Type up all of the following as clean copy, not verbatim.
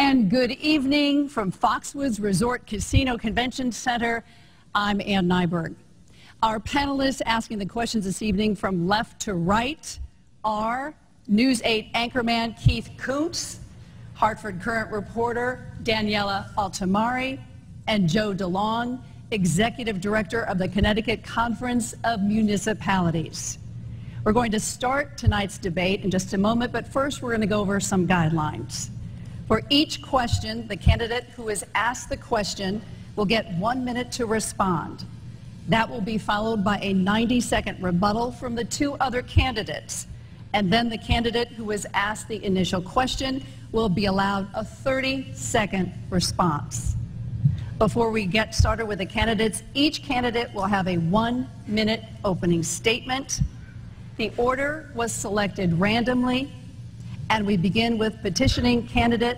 And good evening from Foxwoods Resort Casino Convention Center. I'm Ann Nyberg. Our panelists asking the questions this evening from left to right are News 8 anchorman Keith Koontz, Hartford Current reporter Daniela Altamari, and Joe DeLong, Executive Director of the Connecticut Conference of Municipalities. We're going to start tonight's debate in just a moment, but first we're going to go over some guidelines. For each question, the candidate who is asked the question will get 1 minute to respond. That will be followed by a 90-second rebuttal from the two other candidates. And then the candidate who was asked the initial question will be allowed a 30-second response. Before we get started with the candidates, each candidate will have a 1-minute opening statement. The order was selected randomly, and we begin with petitioning candidate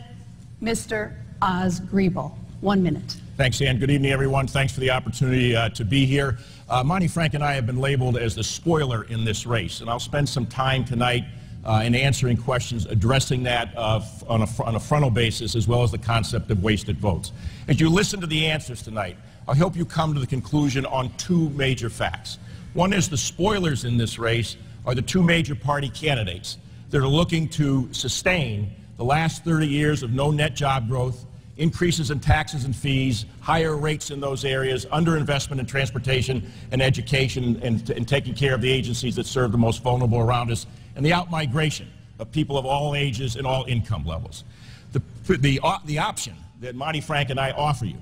Mr. Oz Griebel. 1 minute. Thanks, Ann. Good evening, everyone. Thanks for the opportunity to be here. Monty Frank and I have been labeled as the spoiler in this race, and I'll spend some time tonight in answering questions addressing that on a frontal basis, as well as the concept of wasted votes. As you listen to the answers tonight, I hope you come to the conclusion on two major facts. One is the spoilers in this race are the two major party candidates that are looking to sustain the last 30 years of no net job growth, increases in taxes and fees, higher rates in those areas, underinvestment in transportation and education, and taking care of the agencies that serve the most vulnerable around us, and the outmigration of people of all ages and all income levels. The option that Monty Frank and I offer you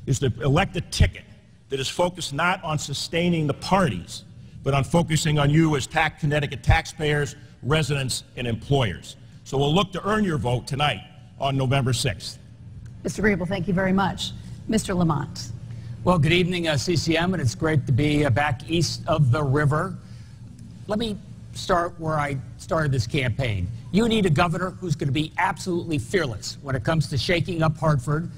is to elect a ticket that is focused not on sustaining the parties, but on focusing on you as Connecticut taxpayers, residents, and employers. So we'll look to earn your vote tonight on November 6th. Mr. Griebel, thank you very much. Mr. Lamont. Well, good evening, CCM, and it's great to be back east of the river. Let me start where I started this campaign. You need a governor who's going to be absolutely fearless when it comes to shaking up Hartford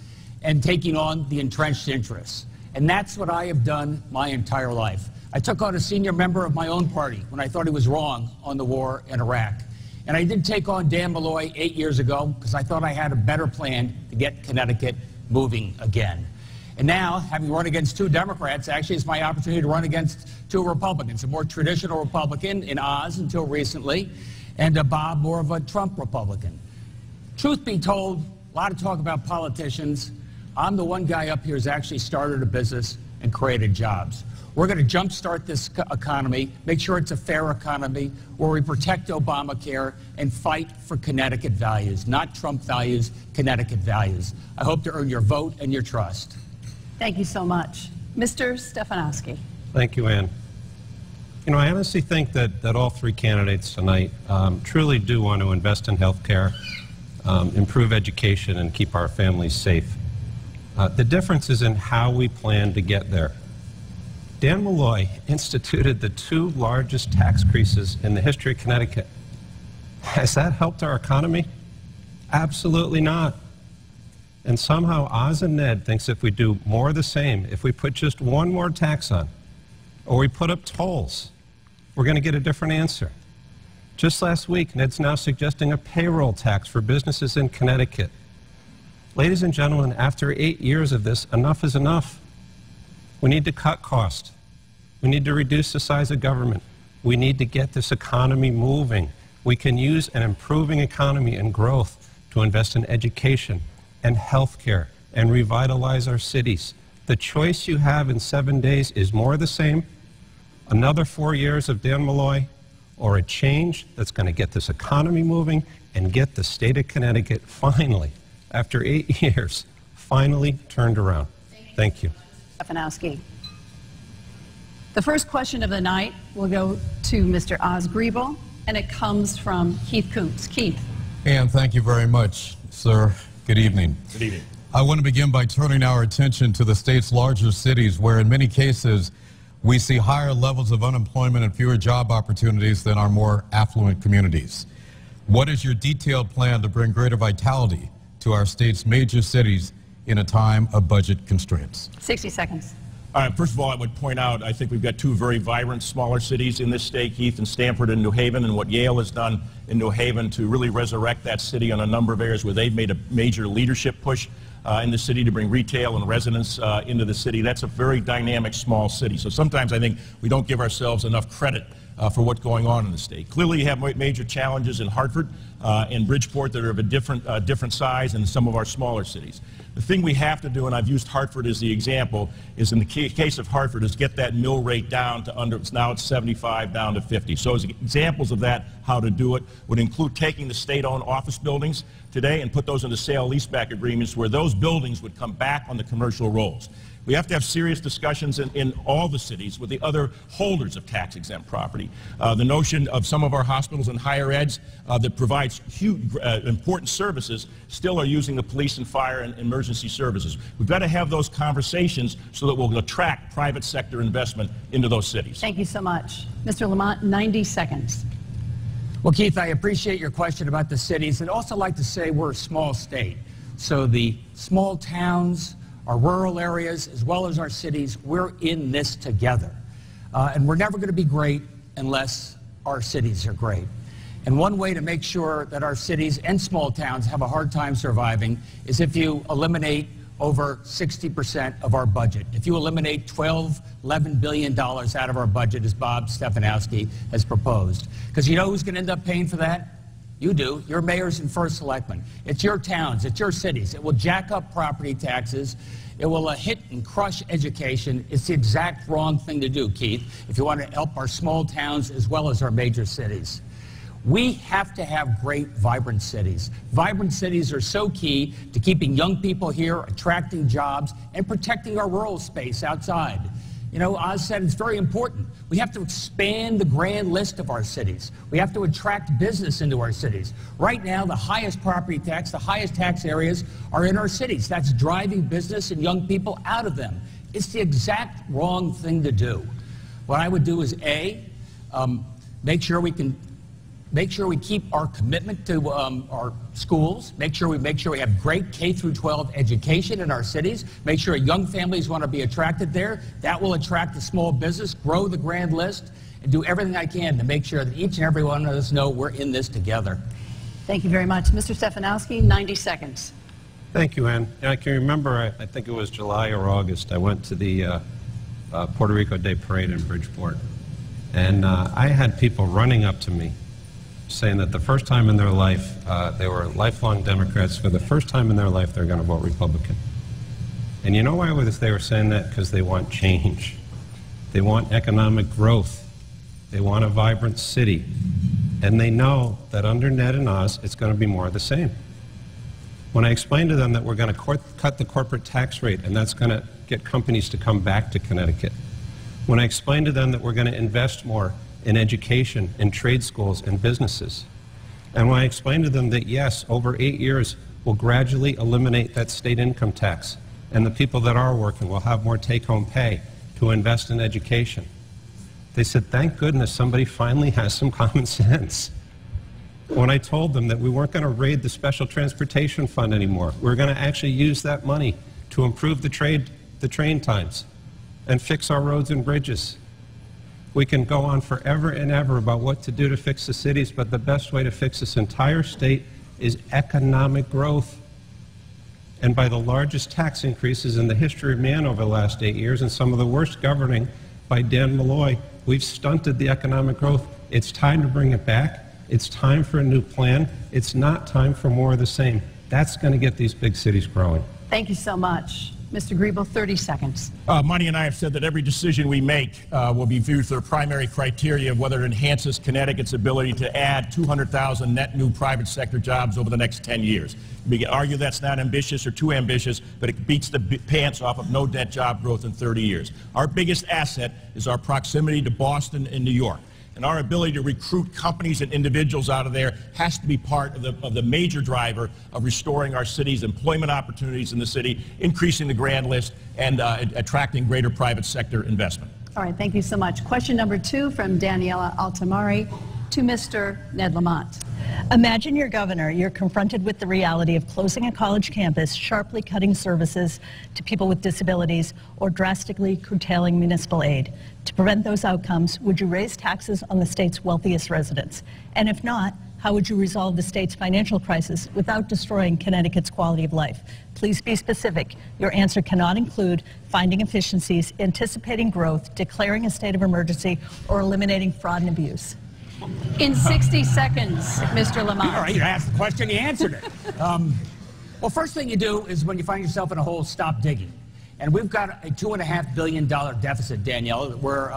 and taking on the entrenched interests. And that's what I have done my entire life. I took on a senior member of my own party when I thought he was wrong on the war in Iraq. And I did take on Dan Malloy 8 years ago because I thought I had a better plan to get Connecticut moving again. And now, having run against two Democrats, actually it's my opportunity to run against two Republicans, a more traditional Republican in Oz until recently, and Bob, more of a Trump Republican. Truth be told, a lot of talk about politicians. I'm the one guy up here who's actually started a business and created jobs. We're going to jumpstart this economy, make sure it's a fair economy, where we protect Obamacare and fight for Connecticut values, not Trump values, Connecticut values. I hope to earn your vote and your trust. Thank you so much. Mr. Stefanowski. Thank you, Ann. You know, I honestly think that all three candidates tonight truly do want to invest in health care, improve education, and keep our families safe. The difference is in how we plan to get there. Dan Malloy instituted the two largest tax increases in the history of Connecticut. Has that helped our economy? Absolutely not. And somehow Oz and Ned thinks if we do more of the same, if we put just one more tax on, or we put up tolls, we're going to get a different answer. Just last week, Ned's now suggesting a payroll tax for businesses in Connecticut. Ladies and gentlemen, after 8 years of this, enough is enough. We need to cut costs. We need to reduce the size of government. We need to get this economy moving. We can use an improving economy and growth to invest in education and health care and revitalize our cities. The choice you have in 7 days is more of the same, another 4 years of Dan Malloy, or a change that's going to get this economy moving and get the state of Connecticut finally, after 8 years, finally turned around. Thank you. Stefanowski. The first question of the night will go to Mr. Oz Griebel, and it comes from Keith Koontz. Keith. Ann, thank you very much, sir. Good evening. Good evening. I want to begin by turning our attention to the state's larger cities, where in many cases we see higher levels of unemployment and fewer job opportunities than our more affluent communities. What is your detailed plan to bring greater vitality to our state's major cities in a time of budget constraints? 60 seconds. First of all, I would point out, I think we've got two very vibrant smaller cities in this state, Keith, and Stamford and New Haven, and what Yale has done in New Haven to really resurrect that city on a number of areas where they've made a major leadership push in the city to bring retail and residents into the city. That's a very dynamic small city. So sometimes I think we don't give ourselves enough credit for what's going on in the state. Clearly you have major challenges in Hartford and Bridgeport that are of a different size than some of our smaller cities. The thing we have to do, and I've used Hartford as the example, is in the case of Hartford, is get that mill rate down to now it's 75 down to 50. So as examples of that, how to do it, would include taking the state-owned office buildings today and put those into sale-leaseback agreements where those buildings would come back on the commercial rolls. We have to have serious discussions in all the cities with the other holders of tax-exempt property. The notion of some of our hospitals and higher eds that provides huge, important services still are using the police and fire and emergency services. We've got to have those conversations so that we'll attract private sector investment into those cities. Thank you so much. Mr. Lamont, 90 seconds. Well, Keith, I appreciate your question about the cities. I'd also like to say we're a small state. So the small towns, our rural areas, as well as our cities, we're in this together. And we're never going to be great unless our cities are great. And one way to make sure that our cities and small towns have a hard time surviving is if you eliminate over 60% of our budget. If you eliminate $11 billion out of our budget, as Bob Stefanowski has proposed. Because you know who's going to end up paying for that? You do. Your mayors and first selectmen. It's your towns. It's your cities. It will jack up property taxes. It will hit and crush education. It's the exact wrong thing to do, Keith, if you want to help our small towns as well as our major cities. We have to have great, vibrant cities. Vibrant cities are so key to keeping young people here, attracting jobs, and protecting our rural space outside. You know, Oz said it's very important. We have to expand the grand list of our cities. We have to attract business into our cities. Right now, the highest property tax, the highest tax areas are in our cities. That's driving business and young people out of them. It's the exact wrong thing to do. What I would do is, A, make sure we keep our commitment to our schools, make sure we have great K-12 education in our cities, make sure young families want to be attracted there. That will attract the small business, grow the grand list, and do everything I can to make sure that each and every one of us know we're in this together. Thank you very much. Mr. Stefanowski, 90 seconds. Thank you, Ann. I can remember, I think it was July or August, I went to the Puerto Rico Day Parade in Bridgeport, and I had people running up to me saying that the first time in their life, they were lifelong Democrats. For the first time in their life, they're going to vote Republican. And you know why they were saying that? Because they want change. They want economic growth. They want a vibrant city. And they know that under Ned and Oz, it's going to be more of the same. When I explained to them that we're going to cut the corporate tax rate, and that's going to get companies to come back to Connecticut. When I explained to them that we're going to invest more in education, in trade schools, and businesses. And when I explained to them that, yes, over 8 years, we'll gradually eliminate that state income tax, and the people that are working will have more take-home pay to invest in education. They said, thank goodness somebody finally has some common sense. When I told them that we weren't going to raid the Special Transportation Fund anymore, we were going to actually use that money to improve the train times and fix our roads and bridges. We can go on forever and ever about what to do to fix the cities, but the best way to fix this entire state is economic growth. And by the largest tax increases in the history of man over the last 8 years, and some of the worst governing by Dan Malloy, we've stunted the economic growth. It's time to bring it back. It's time for a new plan. It's not time for more of the same. That's going to get these big cities growing. Thank you so much. Mr. Griebel, 30 seconds. Monty and I have said that every decision we make will be viewed through the primary criteria of whether it enhances Connecticut's ability to add 200,000 net new private sector jobs over the next 10 years. We can argue that's not ambitious or too ambitious, but it beats the pants off of no net job growth in 30 years. Our biggest asset is our proximity to Boston and New York. And our ability to recruit companies and individuals out of there has to be part of the major driver of restoring our city's employment opportunities in the city, increasing the grand list, and attracting greater private sector investment. All right, thank you so much. Question number 2 from Daniela Altamari to Mr. Ned Lamont. Imagine you're governor. You're confronted with the reality of closing a college campus, sharply cutting services to people with disabilities, or drastically curtailing municipal aid. To prevent those outcomes, would you raise taxes on the state's wealthiest residents? And if not, how would you resolve the state's financial crisis without destroying Connecticut's quality of life? Please be specific. Your answer cannot include finding efficiencies, anticipating growth, declaring a state of emergency, or eliminating fraud and abuse. In 60 seconds, Mr. Lamont. All right, you asked the question, you answered it. Well, first thing you do is when you find yourself in a hole, stop digging. And we've got a $2.5 billion deficit, Danielle, that we're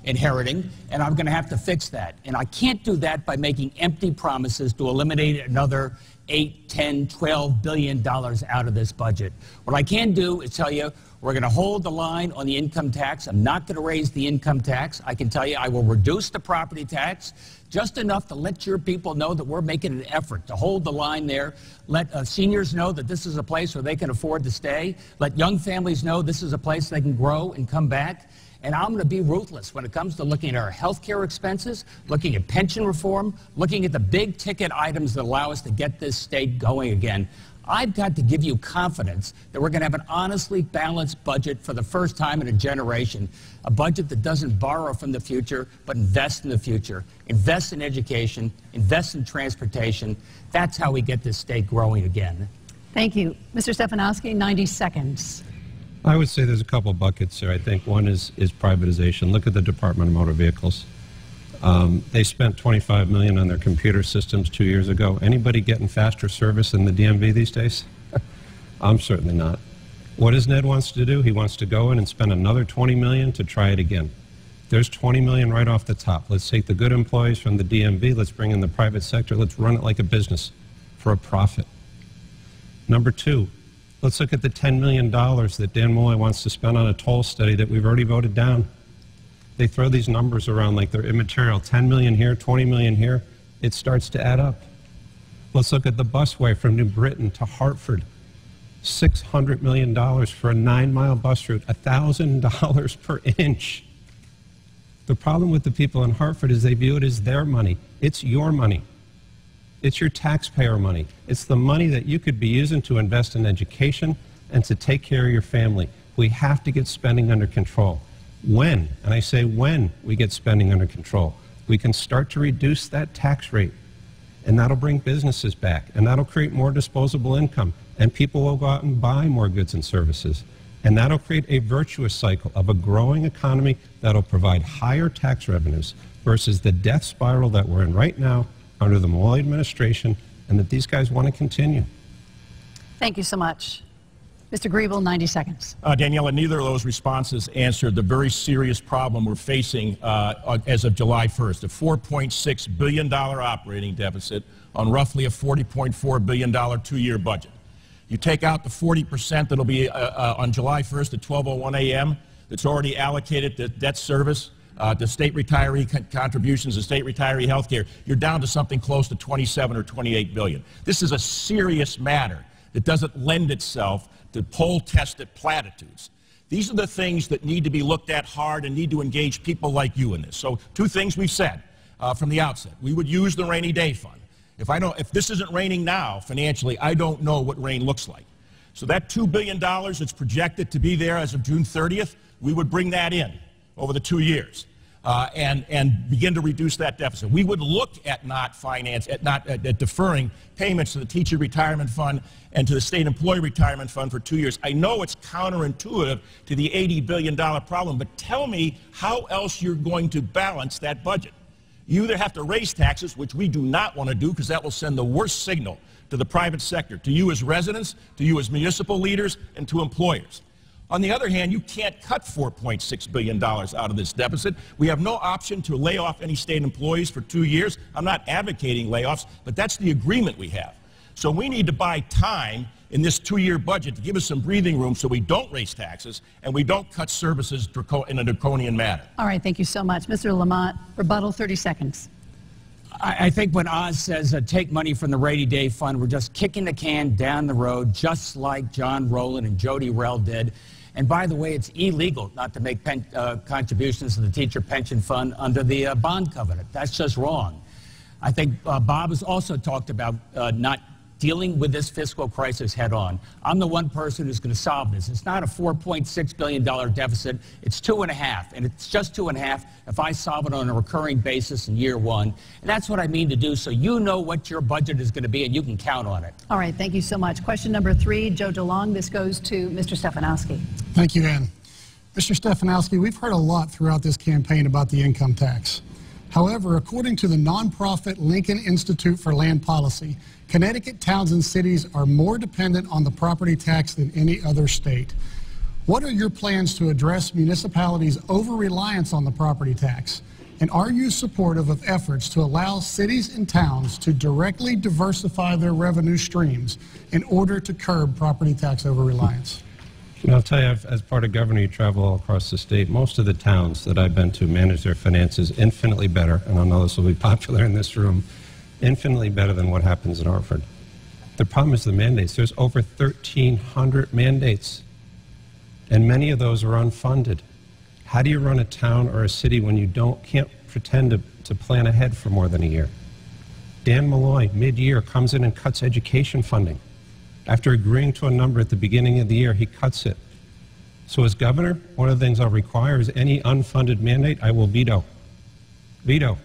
inheriting, and I'm going to have to fix that. And I can't do that by making empty promises to eliminate another $8, $10, $12 billion out of this budget. What I can do is tell you we're going to hold the line on the income tax. I'm not going to raise the income tax. I can tell you I will reduce the property tax just enough to let your people know that we're making an effort to hold the line there. Let seniors know that this is a place where they can afford to stay. Let young families know this is a place they can grow and come back. And I'm going to be ruthless when it comes to looking at our health care expenses, looking at pension reform, looking at the big ticket items that allow us to get this state going again. I've got to give you confidence that we're going to have an honestly balanced budget for the first time in a generation, a budget that doesn't borrow from the future, but invest in the future, invest in education, invest in transportation. That's how we get this state growing again. Thank you. Mr. Stefanowski, 90 seconds. I would say there's a couple buckets here. I think one is privatization. Look at the Department of Motor Vehicles. They spent $25 million on their computer systems 2 years ago. Anybody getting faster service in the DMV these days? I'm certainly not. What does Ned wants to do? He wants to go in and spend another $20 million to try it again. There's $20 million right off the top. Let's take the good employees from the DMV. Let's bring in the private sector. Let's run it like a business for a profit. Number two, let's look at the $10 million that Dan Molloy wants to spend on a toll study that we've already voted down. They throw these numbers around like they're immaterial. 10 million here, 20 million here. It starts to add up. Let's look at the busway from New Britain to Hartford. $600 million for a 9-mile bus route, $1,000 per inch. The problem with the people in Hartford is they view it as their money. It's your money. It's your taxpayer money. It's the money that you could be using to invest in education and to take care of your family. We have to get spending under control. When, and I say when, we get spending under control, we can start to reduce that tax rate, and that'll bring businesses back, and that'll create more disposable income, and people will go out and buy more goods and services, and that'll create a virtuous cycle of a growing economy that'll provide higher tax revenues versus the death spiral that we're in right now under the Molloy administration, and that these guys want to continue. Thank you so much. Mr. Griebel, 90 seconds. Daniela, neither of those responses answered the very serious problem we're facing as of July 1st, a $4.6 billion operating deficit on roughly a $40.4 billion two-year budget. You take out the 40% that'll be on July 1st at 12:01 a.m. that's already allocated to debt service, to state retiree contributions, to state retiree health care, you're down to something close to 27 or 28 billion. This is a serious matter that doesn't lend itself to poll-tested platitudes. These are the things that need to be looked at hard and need to engage people like you in this. So two things we've said from the outset. We would use the rainy day fund. If this isn't raining now financially, I don't know what rain looks like. So that $2 billion that's projected to be there as of June 30th, we would bring that in over the 2 years. And begin to reduce that deficit. We would look at at deferring payments to the teacher retirement fund and to the state employee retirement fund for 2 years. I know it's counterintuitive to the $80 billion problem, but tell me how else you're going to balance that budget. You either have to raise taxes, which we do not want to do because that will send the worst signal to the private sector, to you as residents, to you as municipal leaders, and to employers. On the other hand, you can't cut $4.6 billion out of this deficit. We have no option to lay off any state employees for 2 years. I'm not advocating layoffs, but that's the agreement we have. So we need to buy time in this 2-year budget to give us some breathing room so we don't raise taxes and we don't cut services in a draconian manner. All right, thank you so much. Mr. Lamont, rebuttal, 30 seconds. I think when Oz says take money from the rainy day fund, we're just kicking the can down the road, just like John Rowland and Jody Rell did. And by the way, it's illegal not to make contributions to the teacher pension fund under the bond covenant. That's just wrong. I think Bob has also talked about not dealing with this fiscal crisis head on. I'm the one person who's going to solve this. It's not a $4.6 billion deficit. It's 2.5, and it's just 2.5 if I solve it on a recurring basis in year one. And that's what I mean to do, so you know what your budget is going to be and you can count on it. All right, thank you so much. Question number 3, Joe DeLong. This goes to Mr. Stefanowski. Thank you, Ann. Mr. Stefanowski, we've heard a lot throughout this campaign about the income tax. However, according to the nonprofit Lincoln Institute for Land Policy, Connecticut towns and cities are more dependent on the property tax than any other state. What are your plans to address municipalities' over-reliance on the property tax? And are you supportive of efforts to allow cities and towns to directly diversify their revenue streams in order to curb property tax over-reliance? And I'll tell you, as part of governor, you travel all across the state. Most of the towns that I've been to manage their finances infinitely better, and I know this will be popular in this room, infinitely better than what happens in Hartford. The problem is the mandates. There's over 1,300 mandates, and many of those are unfunded. How do you run a town or a city when you can't pretend to plan ahead for more than a year? Dan Malloy, mid-year, comes in and cuts education funding. After agreeing to a number at the beginning of the year, he cuts it. So as governor, one of the things I'll require is any unfunded mandate, I will veto. Veto.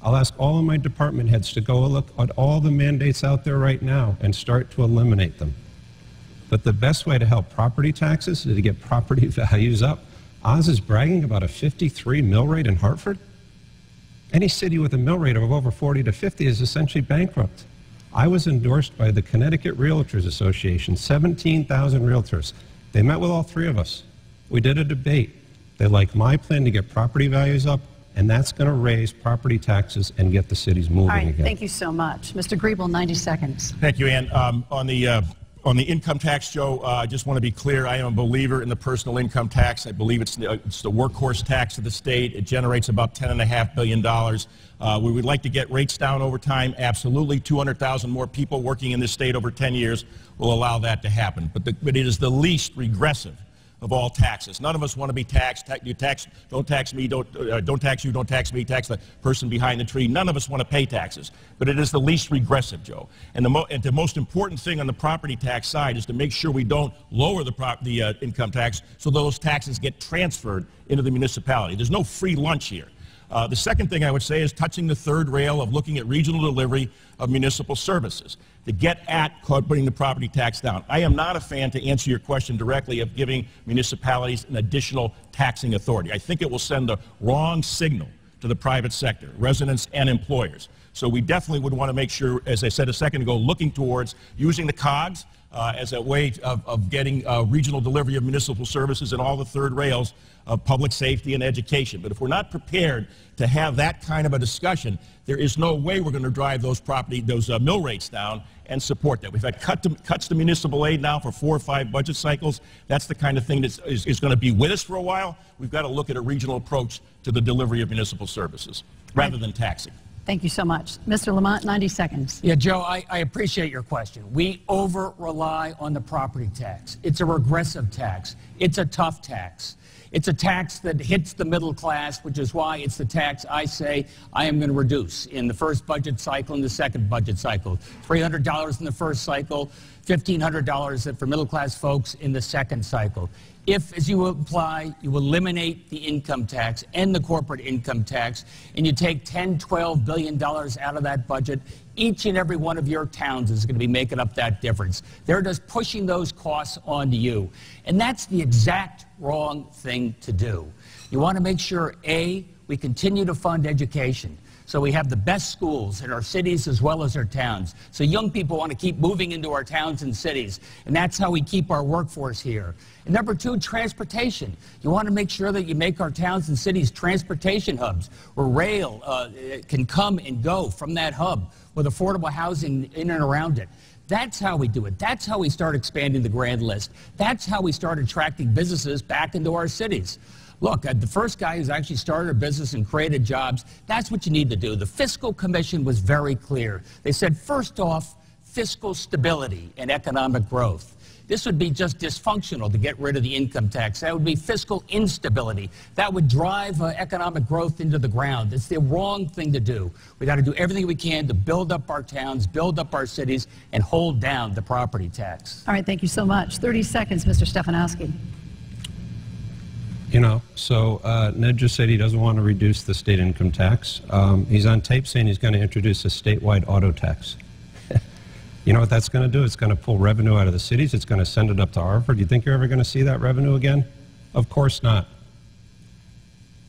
I'll ask all of my department heads to go look at all the mandates out there right now and start to eliminate them. But the best way to help property taxes is to get property values up. Oz is bragging about a 53 mill rate in Hartford. Any city with a mill rate of over 40 to 50 is essentially bankrupt. I was endorsed by the Connecticut Realtors Association, 17,000 realtors. They met with all 3 of us. We did a debate. They like my plan to get property values up, and that's going to raise property taxes and get the cities moving again. All right, thank you so much. Mr. Griebel, 90 seconds. Thank you, Ann. On the income tax, Joe, I just want to be clear. I am a believer in the personal income tax. I believe it's the workhorse tax of the state. It generates about $10.5 billion. We would like to get rates down over time. Absolutely. 200,000 more people working in this state over 10 years will allow that to happen. But it is the least regressive of all taxes. None of us want to be taxed. Don't tax me, don't tax you, don't tax me, tax the person behind the tree. None of us want to pay taxes. But it is the least regressive, Joe. And the most important thing on the property tax side is to make sure we don't lower the income tax so those taxes get transferred into the municipality. There's no free lunch here. The second thing I would say is touching the third rail of looking at regional delivery of municipal services to get at putting the property tax down. I am not a fan, to answer your question directly, of giving municipalities an additional taxing authority. I think it will send the wrong signal to the private sector, residents and employers. So we definitely would want to make sure, as I said a second ago, looking towards using the COGS as a way of getting regional delivery of municipal services and all the third rails of public safety and education. But if we're not prepared to have that kind of a discussion, there is no way we're going to drive those mill rates down and support that. We've had cuts to municipal aid now for 4 or 5 budget cycles. That's the kind of thing that is going to be with us for a while. We've got to look at a regional approach to the delivery of municipal services rather than taxing. Thank you so much. Mr. Lamont, 90 seconds. Yeah, Joe, I appreciate your question. We over-rely on the property tax. It's a regressive tax. It's a tough tax. It's a tax that hits the middle class, which is why it's the tax I say I am going to reduce in the first budget cycle and the second budget cycle. $300 in the first cycle, $1,500 for middle-class folks in the second cycle. If, as you imply, you eliminate the income tax and the corporate income tax, and you take $10, $12 billion out of that budget, each and every one of your towns is going to be making up that difference. They're just pushing those costs onto you. And that's the exact wrong thing to do. You want to make sure, A, we continue to fund education, so we have the best schools in our cities as well as our towns. So young people want to keep moving into our towns and cities, and that's how we keep our workforce here. And number 2, transportation. You want to make sure that you make our towns and cities transportation hubs where rail can come and go from that hub with affordable housing in and around it. That's how we do it. That's how we start expanding the grand list. That's how we start attracting businesses back into our cities. Look, the first guy who's actually started a business and created jobs, that's what you need to do. The Fiscal Commission was very clear. They said, first off, fiscal stability and economic growth. This would be just dysfunctional to get rid of the income tax. That would be fiscal instability. That would drive economic growth into the ground. It's the wrong thing to do. We got to do everything we can to build up our towns, build up our cities, and hold down the property tax. All right, thank you so much. 30 seconds, Mr. Stefanowski. You know, so Ned just said he doesn't want to reduce the state income tax. He's on tape saying he's going to introduce a statewide auto tax. You know what that's going to do? It's going to pull revenue out of the cities. It's going to send it up to Harvard. Do you think you're ever going to see that revenue again? Of course not.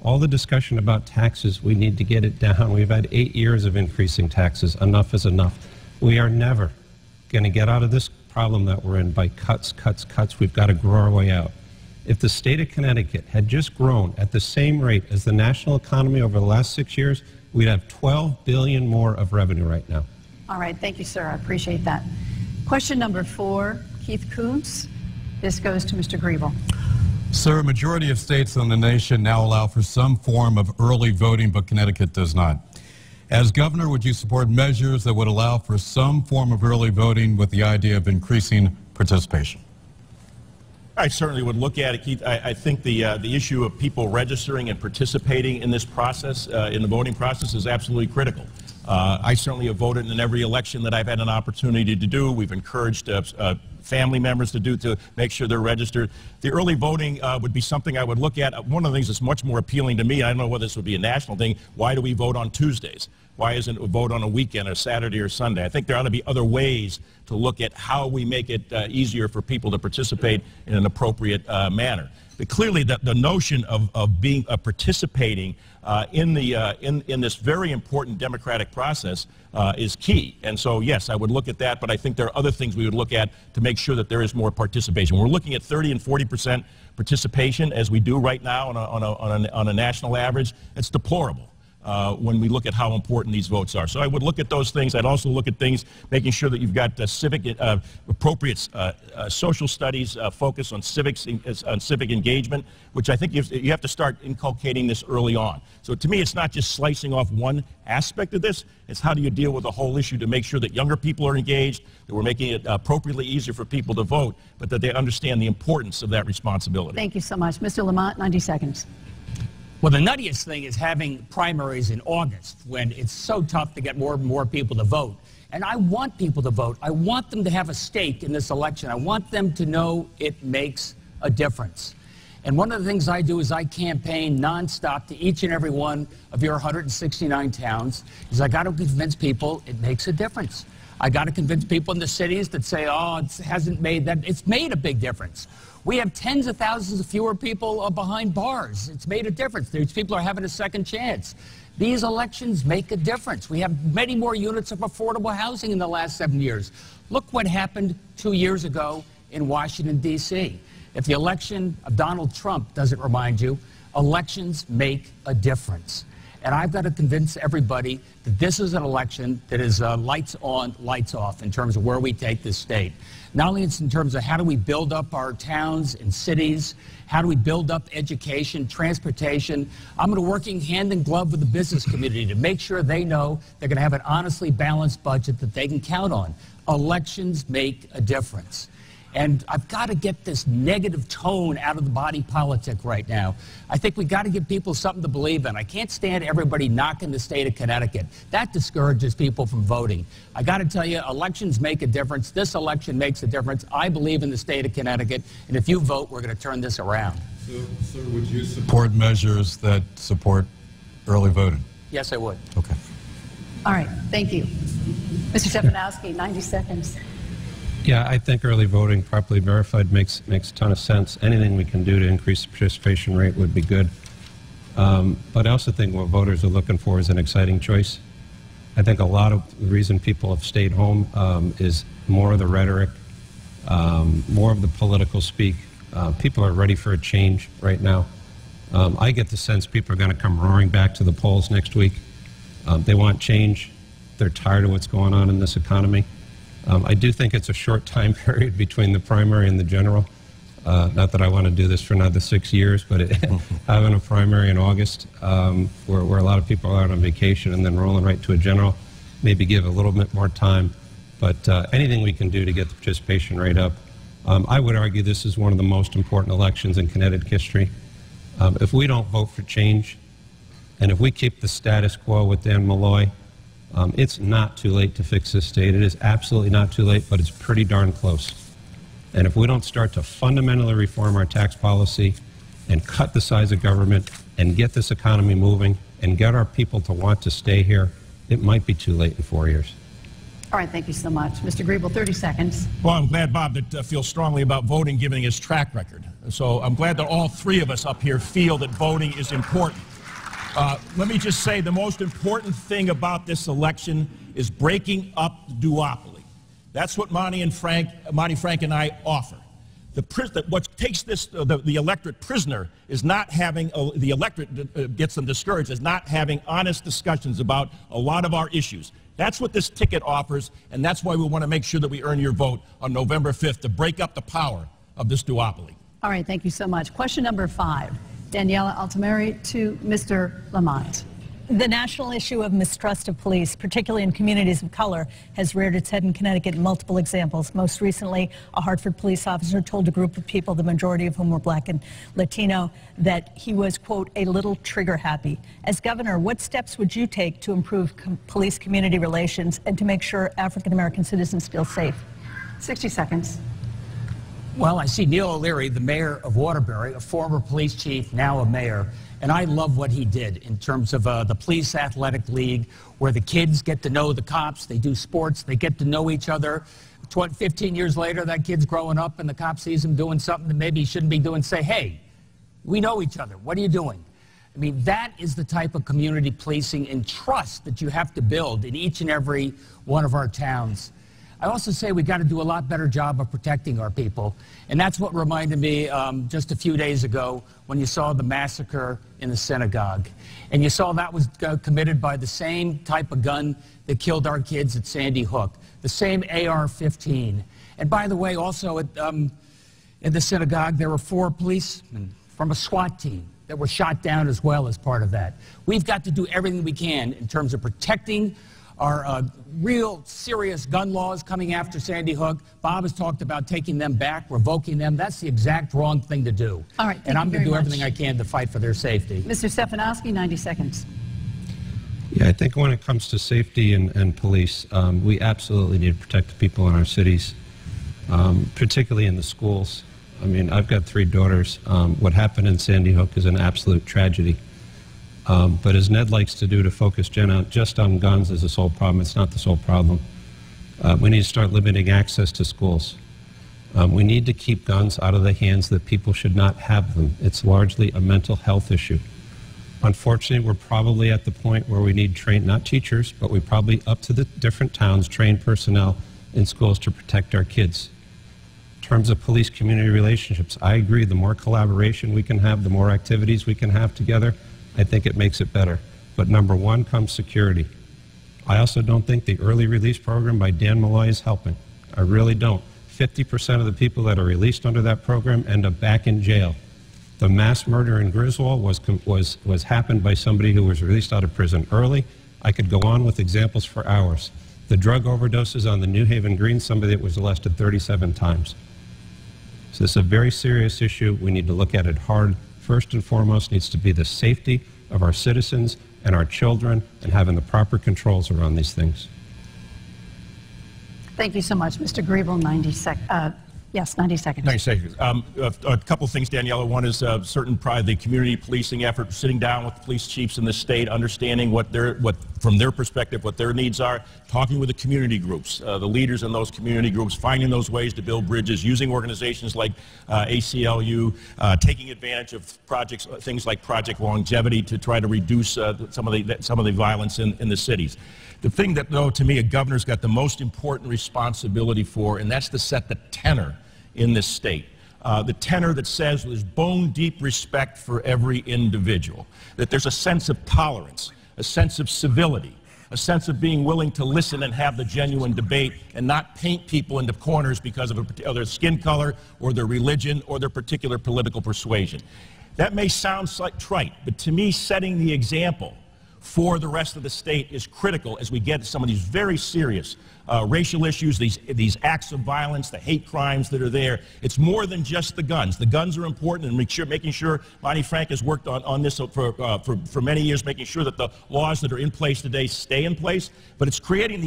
All the discussion about taxes, we need to get it down. We've had 8 years of increasing taxes. Enough is enough. We are never going to get out of this problem that we're in by cuts, cuts, cuts. We've got to grow our way out. If the state of Connecticut had just grown at the same rate as the national economy over the last 6 years, we'd have $12 billion more of revenue right now. All right, thank you, sir. I appreciate that. Question number 4, Keith Koontz. This goes to Mr. Griebel. Sir, a majority of states in the nation now allow for some form of early voting, but Connecticut does not. As governor, would you support measures that would allow for some form of early voting with the idea of increasing participation? I certainly would look at it, Keith. I think the issue of people registering and participating in this process, in the voting process, is absolutely critical. I certainly have voted in every election that I've had an opportunity to do. We've encouraged family members to make sure they're registered. The early voting would be something I would look at. One of the things that's much more appealing to me, I don't know whether this would be a national thing, why do we vote on Tuesdays? Why isn't it a vote on a weekend or Saturday or Sunday? I think there ought to be other ways to look at how we make it easier for people to participate in an appropriate manner. But clearly the notion of participating in this very important democratic process is key. And so, yes, I would look at that, but I think there are other things we would look at to make sure that there is more participation. We're looking at 30 and 40% participation as we do right now on a national average. It's deplorable. When we look at how important these votes are. So I would look at those things. I'd also look at things, making sure that you've got appropriate social studies focus on civic engagement, which I think you have to start inculcating this early on. So to me, it's not just slicing off one aspect of this. It's how do you deal with the whole issue to make sure that younger people are engaged, that we're making it appropriately easier for people to vote, but that they understand the importance of that responsibility. Thank you so much. Mr. Lamont, 90 seconds. Well, the nuttiest thing is having primaries in August when it's so tough to get more and more people to vote. And I want people to vote. I want them to have a stake in this election. I want them to know it makes a difference. And one of the things I do is I campaign nonstop to each and every one of your 169 towns, is I got to convince people it makes a difference. I got to convince people in the cities that say, oh, it hasn't made that. It's made a big difference. We have tens of thousands of fewer people behind bars. It's made a difference. These people are having a second chance. These elections make a difference. We have many more units of affordable housing in the last 7 years. Look what happened 2 years ago in Washington, D.C. If the election of Donald Trump doesn't remind you, elections make a difference. And I've got to convince everybody that this is an election that is lights on, lights off in terms of where we take this state. Not only in terms of how do we build up our towns and cities, how do we build up education, transportation. I'm going to working hand in glove with the business community to make sure they know they're going to have an honestly balanced budget that they can count on. Elections make a difference. And I've got to get this negative tone out of the body politic right now. I think we've got to give people something to believe in. I can't stand everybody knocking the state of Connecticut. That discourages people from voting. I got to tell you, elections make a difference. This election makes a difference. I believe in the state of Connecticut. And if you vote, we're going to turn this around. So, sir, would you support measures that support early voting? Yes, I would. Okay. All right. Thank you. Mr. Stefanowski, 90 seconds. Yeah, I think early voting, properly verified, makes a ton of sense. Anything we can do to increase the participation rate would be good. But I also think what voters are looking for is an exciting choice. I think a lot of the reason people have stayed home is more of the rhetoric, more of the political speak. People are ready for a change right now. I get the sense people are going to come roaring back to the polls next week. They want change. They're tired of what's going on in this economy. I do think it's a short time period between the primary and the general. Not that I want to do this for another 6 years, but having a primary in August where a lot of people are out on vacation and then rolling right to a general, maybe give a little bit more time. but anything we can do to get the participation rate up. I would argue this is one of the most important elections in Connecticut history. If we don't vote for change, and if we keep the status quo with Dan Malloy, it's not too late to fix this state. It is absolutely not too late, but it's pretty darn close. And if we don't start to fundamentally reform our tax policy and cut the size of government and get this economy moving and get our people to want to stay here, it might be too late in 4 years. All right, thank you so much. Mr. Griebel, 30 seconds. Well, I'm glad, Bob, that feels strongly about voting, given his track record. So I'm glad that all three of us up here feel that voting is important. Let me just say the most important thing about this election is breaking up the duopoly. That's what Monty Frank and I offer. What takes the electorate prisoner is not having, the electorate gets them discouraged, is not having honest discussions about a lot of our issues. That's what this ticket offers, and that's why we want to make sure that we earn your vote on November 5th to break up the power of this duopoly. All right, thank you so much. Question number 5, Daniela Altamari to Mr. Lamont. The national issue of mistrust of police, particularly in communities of color, has reared its head in Connecticut in multiple examples. Most recently, a Hartford police officer told a group of people, the majority of whom were black and Latino, that he was, quote, a little trigger happy. As governor, what steps would you take to improve police community relations and to make sure African-American citizens feel safe? 60 seconds. Well, I see Neil O'Leary, the mayor of Waterbury, a former police chief, now a mayor, and I love what he did in terms of the Police Athletic League, where the kids get to know the cops, they do sports, they get to know each other. 15 years later, that kid's growing up and the cop sees him doing something that maybe he shouldn't be doing, say, hey, we know each other, what are you doing? I mean, that is the type of community policing and trust that you have to build in each and every one of our towns. I also say we got to do a lot better job of protecting our people. And that's what reminded me just a few days ago when you saw the massacre in the synagogue. And you saw that was committed by the same type of gun that killed our kids at Sandy Hook, the same AR-15. And by the way, also in the synagogue, there were 4 policemen from a SWAT team that were shot down as well as part of that. We've got to do everything we can in terms of protecting our real serious gun laws coming after Sandy Hook. Bob has talked about taking them back, revoking them. That's the exact wrong thing to do. All right, and I'm going to do everything I can to fight for their safety. Mr. Stefanowski, 90 seconds. Yeah, I think when it comes to safety and police, we absolutely need to protect the people in our cities, particularly in the schools. I mean, I've got 3 daughters. What happened in Sandy Hook is an absolute tragedy. But as Ned likes to do, to focus just on guns as the sole problem, it's not the sole problem. We need to start limiting access to schools. We need to keep guns out of the hands that people should not have them. It's largely a mental health issue. Unfortunately, we're probably at the point where we need trained, not teachers, but we probably up to the different towns, trained personnel in schools to protect our kids. In terms of police community relationships, I agree, the more collaboration we can have, the more activities we can have together, I think it makes it better. But number 1 comes security. I also don't think the early release program by Dan Malloy is helping. I really don't. 50% of the people that are released under that program end up back in jail. The mass murder in Griswold was happened by somebody who was released out of prison early. I could go on with examples for hours. The drug overdoses on the New Haven Green, somebody that was arrested 37 times. So this is a very serious issue. We need to look at it hard. First and foremost needs to be the safety of our citizens and our children and having the proper controls around these things. Thank you so much, Mr. Griebel. 90 seconds. Yes, 90 seconds. 90 seconds. A couple things, Daniela. One is certain pride, the community policing effort, sitting down with the police chiefs in the state, understanding from their perspective, what their needs are, talking with the community groups, the leaders in those community groups, finding those ways to build bridges, using organizations like ACLU, taking advantage of projects, things like Project Longevity to try to reduce some of the violence in the cities. The thing that, though, to me, a governor's got the most important responsibility for, and that's to set the tenor in this state. The tenor that says there's bone-deep respect for every individual, that there's a sense of tolerance, a sense of civility, a sense of being willing to listen and have the genuine debate and not paint people into corners because of their skin color or their religion or their particular political persuasion. That may sound like trite, but to me, setting the example for the rest of the state is critical as we get to some of these very serious racial issues, these acts of violence, the hate crimes that are there. It's more than just the guns. The guns are important, and making sure Monty Frank has worked on this for many years, making sure that the laws that are in place today stay in place. But it's creating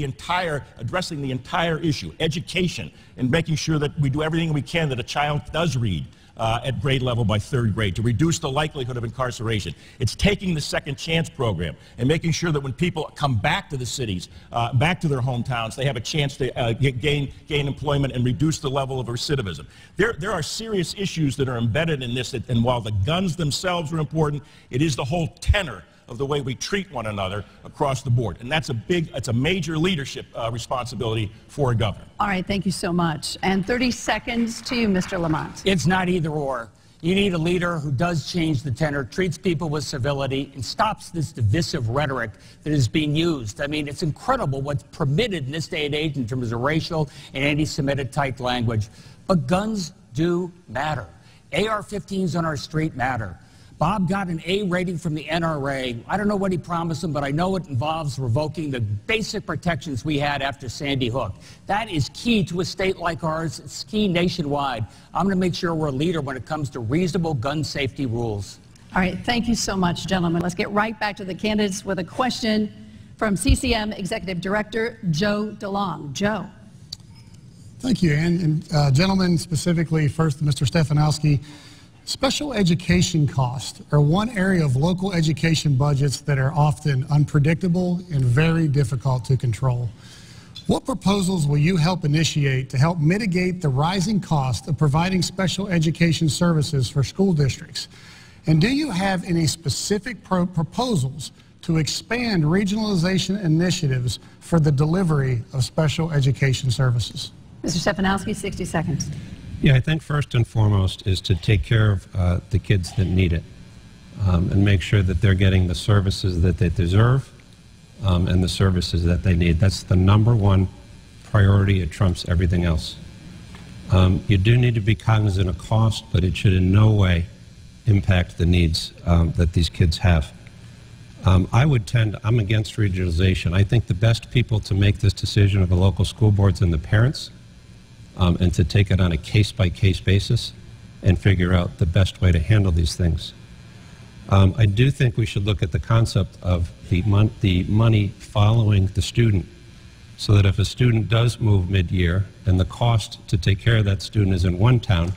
addressing the entire issue, education, and making sure that we do everything we can that a child does read at grade level by 3rd grade to reduce the likelihood of incarceration. It's taking the Second Chance program and making sure that when people come back to the cities, back to their hometowns, they have a chance to gain employment and reduce the level of recidivism. There are serious issues that are embedded in this, and while the guns themselves are important, it is the whole tenor of the way we treat one another across the board. And that's a major leadership responsibility for a governor. All right, thank you so much. And 30 seconds to you, Mr. Lamont. It's not either or. You need a leader who does change the tenor, treats people with civility, and stops this divisive rhetoric that is being used. I mean, it's incredible what's permitted in this day and age in terms of racial and anti-Semitic type language. But guns do matter. AR-15s on our street matter. Bob got an A rating from the NRA. I don't know what he promised him, but I know it involves revoking the basic protections we had after Sandy Hook. That is key to a state like ours. It's key nationwide. I'm going to make sure we're a leader when it comes to reasonable gun safety rules. All right, thank you so much, gentlemen. Let's get right back to the candidates with a question from CCM Executive Director Joe DeLong. Joe. Thank you, Ann. And gentlemen, specifically, first, Mr. Stefanowski, special education costs are one area of local education budgets that are often unpredictable and very difficult to control. What proposals will you help initiate to help mitigate the rising cost of providing special education services for school districts? And do you have any specific proposals to expand regionalization initiatives for the delivery of special education services? Mr. Stefanowski, 60 seconds. Yeah, I think first and foremost is to take care of the kids that need it and make sure that they're getting the services that they deserve and the services that they need. That's the #1 priority. It trumps everything else. You do need to be cognizant of cost, but it should in no way impact the needs that these kids have. I'm against regionalization. I think the best people to make this decision are the local school boards and the parents. And to take it on a case-by-case basis and figure out the best way to handle these things. I do think we should look at the concept of the money following the student, so that if a student does move mid-year and the cost to take care of that student is in one town,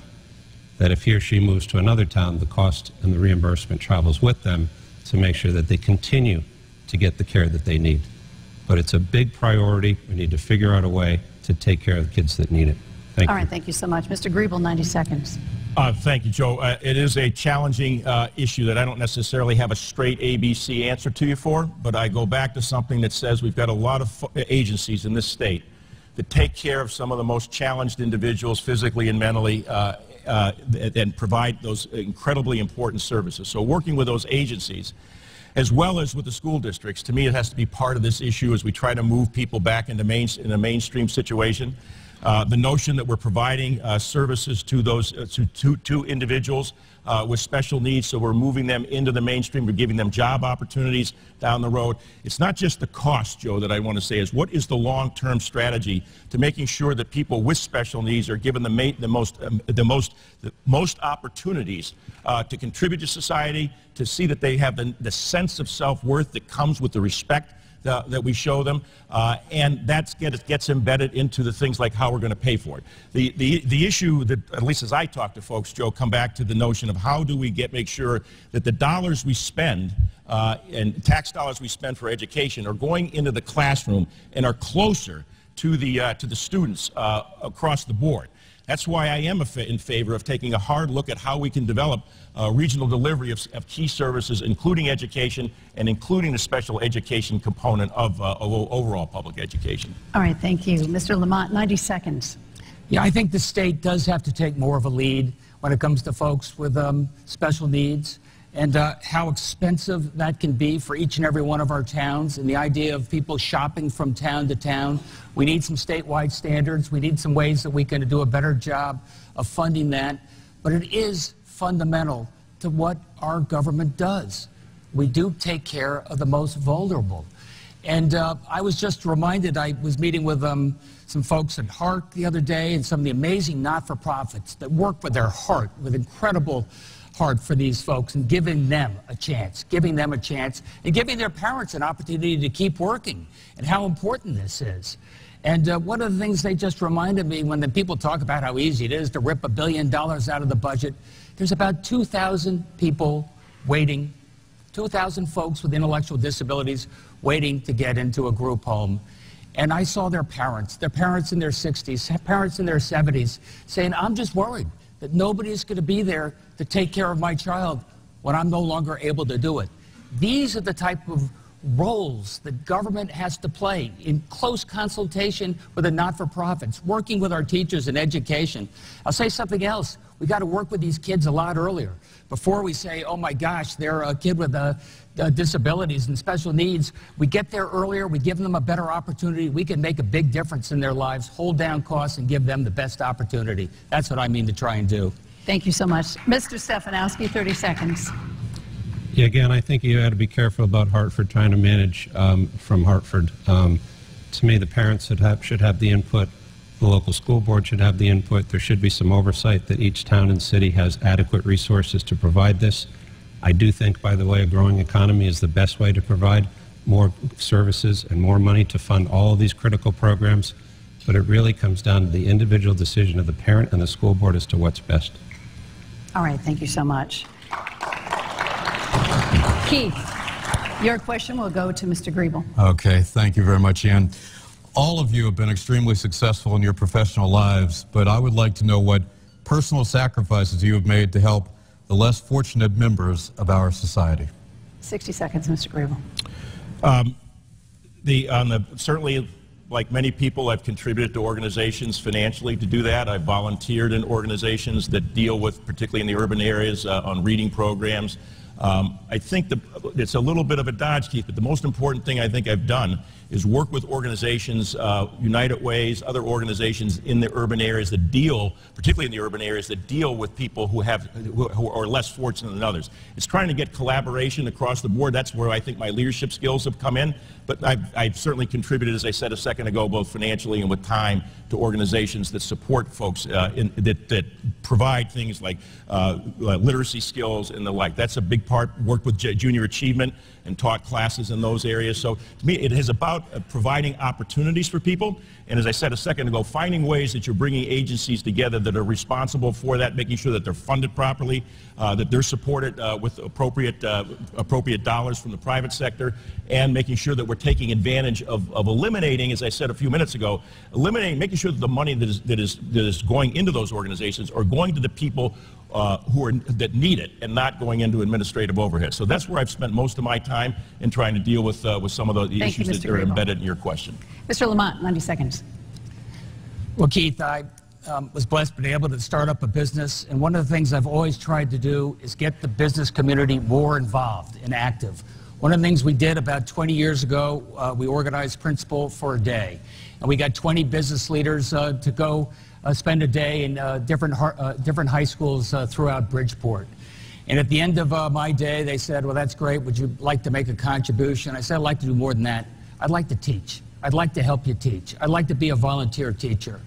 that if he or she moves to another town, the cost and the reimbursement travels with them to make sure that they continue to get the care that they need. But it's a big priority. We need to figure out a way to take care of the kids that need it. Thank you. All right, thank you so much. Mr. Griebel, 90 seconds. Thank you, Joe. It is a challenging issue that I don't necessarily have a straight ABC answer to you for, but I go back to something that says we've got a lot of agencies in this state that take care of some of the most challenged individuals physically and mentally and provide those incredibly important services. So working with those agencies, as well as with the school districts, to me it has to be part of this issue as we try to move people back into a mainstream situation. The notion that we're providing services to those to individuals with special needs, so we're moving them into the mainstream, we're giving them job opportunities down the road. It's not just the cost, Joe, that I want to say is what is the long-term strategy to making sure that people with special needs are given the most opportunities to contribute to society, to see that they have the sense of self-worth that comes with the respect that we show them, and that gets embedded into the things like how we're going to pay for it. The issue that, at least as I talk to folks, Joe, come back to the notion of how do we make sure that the dollars we spend and tax dollars we spend for education are going into the classroom and are closer to the students across the board. That's why I am in favor of taking a hard look at how we can develop regional delivery of key services, including education and including the special education component of overall public education. All right, thank you. Mr. Lamont, 90 seconds. Yeah, I think the state does have to take more of a lead when it comes to folks with special needs and how expensive that can be for each and every one of our towns, and the idea of people shopping from town to town. We need some statewide standards. We need some ways that we can do a better job of funding that. But it is fundamental to what our government does. we do take care of the most vulnerable. And I was just reminded, I was meeting with some folks at Heart the other day, and some of the amazing not-for-profits that work with their heart, with incredible heart for these folks, and giving them a chance, and giving their parents an opportunity to keep working, and how important this is. And one of the things they just reminded me, when the people talk about how easy it is to rip $1 billion out of the budget, there's about 2,000 people waiting, 2,000 folks with intellectual disabilities waiting to get into a group home. And I saw their parents in their 60s, parents in their 70s, saying, I'm just worried that nobody's going to be there to take care of my child when I'm no longer able to do it. These are the type of roles that government has to play in close consultation with the not-for-profits, working with our teachers in education. I'll say something else. We got to work with these kids a lot earlier. Before we say, oh my gosh, they're a kid with disabilities and special needs, we get there earlier, we give them a better opportunity, we can make a big difference in their lives, hold down costs, and give them the best opportunity. That's what I mean to try and do. Thank you so much. Mr. Stefanowski, 30 seconds. Yeah, again, I think you had to be careful about Hartford trying to manage from Hartford. To me, the parents should have the input. The local school board should have the input. There should be some oversight that each town and city has adequate resources to provide this. I do think, by the way, a growing economy is the best way to provide more services and more money to fund all of these critical programs. But it really comes down to the individual decision of the parent and the school board as to what's best. All right, thank you so much. Keith, your question will go to Mr. Griebel. Okay, thank you very much, Ann. All of you have been extremely successful in your professional lives, but I would like to know what personal sacrifices you have made to help the less fortunate members of our society. 60 seconds, Mr. Griebel. Certainly, like many people, I've contributed to organizations financially to do that. I've volunteered in organizations that deal with, particularly in the urban areas, on reading programs. I think it's a little bit of a dodge, Keith, but the most important thing I think I've done is work with organizations, United Ways, other organizations in the urban areas that deal, particularly in the urban areas, that deal with people who are less fortunate than others. It's trying to get collaboration across the board. That's where I think my leadership skills have come in. But I've certainly contributed, as I said a second ago, both financially and with time, to organizations that support folks, that provide things like literacy skills and the like. That's a big part. Worked with junior achievement and taught classes in those areas. So to me, it is about providing opportunities for people. And as I said a second ago, finding ways that you're bringing agencies together that are responsible for that, making sure that they're funded properly, that they're supported with appropriate dollars from the private sector, and making sure that we're taking advantage of eliminating, as I said a few minutes ago, making sure that the money that is going into those organizations are going to the people that need it, and not going into administrative overhead. So that's where I've spent most of my time in trying to deal with some of the issues that are embedded in your question. Mr. Lamont, 90 seconds. Well, Keith, I was blessed to be able to start up a business, and one of the things I've always tried to do is get the business community more involved and active. One of the things we did about 20 years ago, we organized Principal for a Day, and we got 20 business leaders to go spend a day in different high schools throughout Bridgeport. And at the end of my day, they said, well, that's great. Would you like to make a contribution? I said, I'd like to do more than that. I'd like to teach. I'd like to help you teach. I'd like to be a volunteer teacher.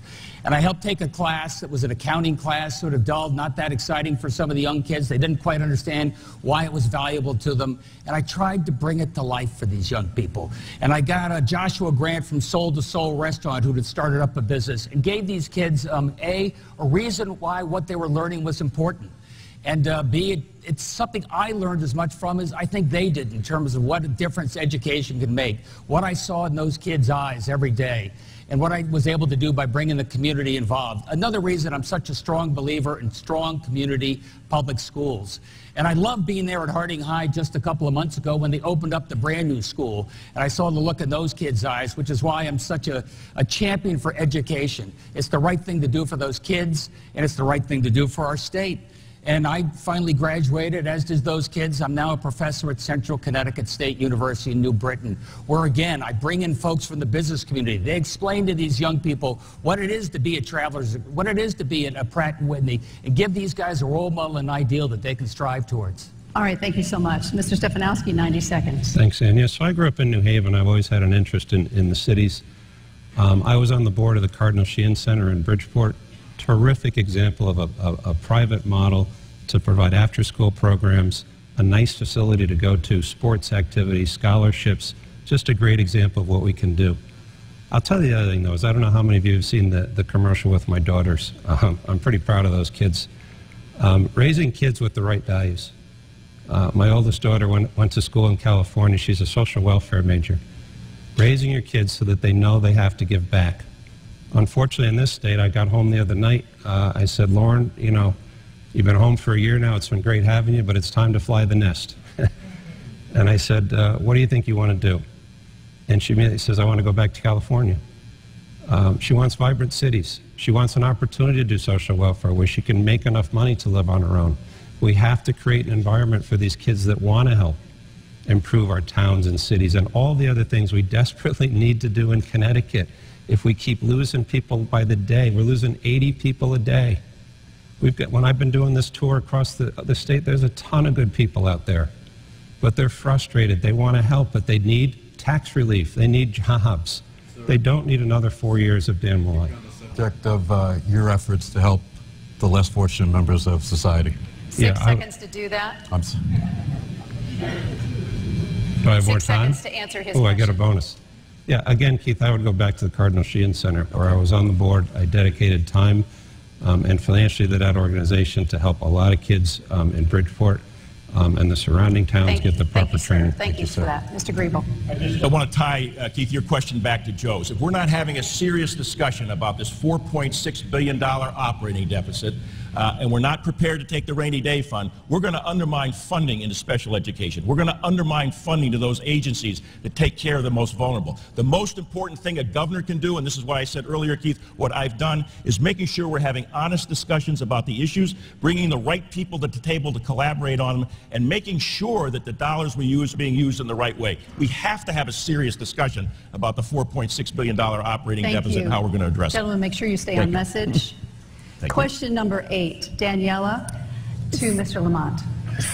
And I helped take a class that was an accounting class, sort of dull, not that exciting for some of the young kids. They didn't quite understand why it was valuable to them. And I tried to bring it to life for these young people. And I got a Joshua Grant from Soul to Soul Restaurant, who had started up a business, and gave these kids, A, a reason why what they were learning was important. And B, it's something I learned as much from as I think they did, in terms of what a difference education can make, what I saw in those kids' eyes every day, and what I was able to do by bringing the community involved. Another reason I'm such a strong believer in strong community public schools. And I love being there at Harding High just a couple of months ago when they opened up the brand new school. And I saw the look in those kids' eyes, which is why I'm such a champion for education. It's the right thing to do for those kids, and it's the right thing to do for our state. And I finally graduated, as did those kids. I'm now a professor at Central Connecticut State University in New Britain, where, again, I bring in folks from the business community. They explain to these young people what it is to be a Travelers, what it is to be a Pratt & Whitney, and give these guys a role model and ideal that they can strive towards. All right, thank you so much. Mr. Stefanowski, 90 seconds. Thanks, Ann. Yeah, so I grew up in New Haven. I've always had an interest in the cities. I was on the board of the Cardinal Sheehan Center in Bridgeport. Terrific example of a private model to provide after-school programs, a nice facility to go to, sports activities, scholarships, just a great example of what we can do. I'll tell you the other thing, though, is I don't know how many of you have seen the commercial with my daughters. I'm pretty proud of those kids. Raising kids with the right values. My oldest daughter went to school in California. She's a social welfare major. Raising your kids so that they know they have to give back. Unfortunately, in this state, I got home the other night. I said, Lauren, you know, you've been home for a year now. It's been great having you, but it's time to fly the nest. And I said, what do you think you want to do? And she immediately says, I want to go back to California. She wants vibrant cities. She wants an opportunity to do social welfare where she can make enough money to live on her own. We have to create an environment for these kids that want to help improve our towns and cities and all the other things we desperately need to do in Connecticut. If we keep losing people by the day, we're losing 80 people a day. When I've been doing this tour across the state, there's a ton of good people out there. But they're frustrated. They want to help, but they need tax relief. They need jobs. They don't need another 4 years of Dan Malloy. Subject of your efforts to help the less fortunate members of society. 6 seconds to do that. I'm sorry. Do I have more 6 time? seconds to answer his Oh, I question. get a bonus. Yeah, again, Keith, I would go back to the Cardinal Sheehan Center, where I was on the board. I dedicated time and financially to that organization to help a lot of kids in Bridgeport and the surrounding towns get the proper training. Thank you for that. Mr. Griebel. I want to tie, Keith, your question back to Joe's. If we're not having a serious discussion about this $4.6 billion operating deficit, and we're not prepared to take the rainy day fund, we're going to undermine funding into special education. We're going to undermine funding to those agencies that take care of the most vulnerable. The most important thing a governor can do, and this is why I said earlier, Keith, what I've done is making sure we're having honest discussions about the issues, bringing the right people to the table to collaborate on them, and making sure that the dollars we use are being used in the right way. We have to have a serious discussion about the $4.6 billion operating deficit and how we're going to address it. Gentlemen, make sure you stay on message. Question number 8, Daniela, to Mr. Lamont.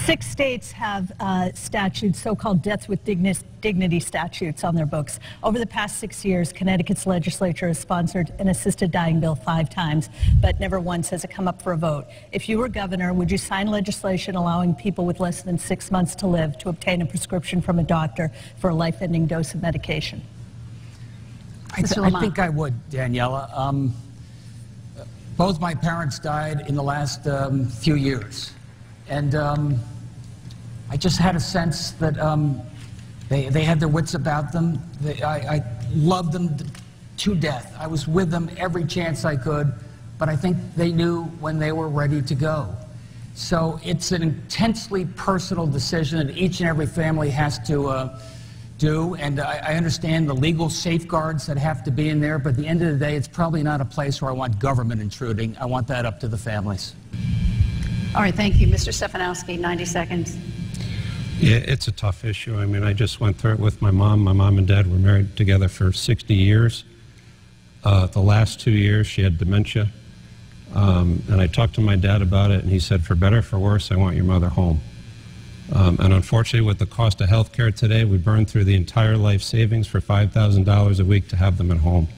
6 states have statutes, so-called deaths with dignity statutes on their books. Over the past 6 years, Connecticut's legislature has sponsored an assisted dying bill 5 times, but never once has it come up for a vote. If you were governor, would you sign legislation allowing people with less than 6 months to live to obtain a prescription from a doctor for a life-ending dose of medication? I think I would, Daniela. Both my parents died in the last few years. And I just had a sense that they had their wits about them. I loved them to death. I was with them every chance I could, but I think they knew when they were ready to go. So it's an intensely personal decision that each and every family has to do, and I understand the legal safeguards that have to be in there, but at the end of the day, it's probably not a place where I want government intruding. I want that up to the families. All right, thank you. Mr. Stefanowski, 90 seconds. Yeah, it's a tough issue. I mean, I just went through it with my mom. My mom and dad were married together for 60 years. The last 2 years, she had dementia. And I talked to my dad about it, and he said, for better or for worse, I want your mother home. And unfortunately, with the cost of health care today, we burned through the entire life savings for $5,000 a week to have them at home.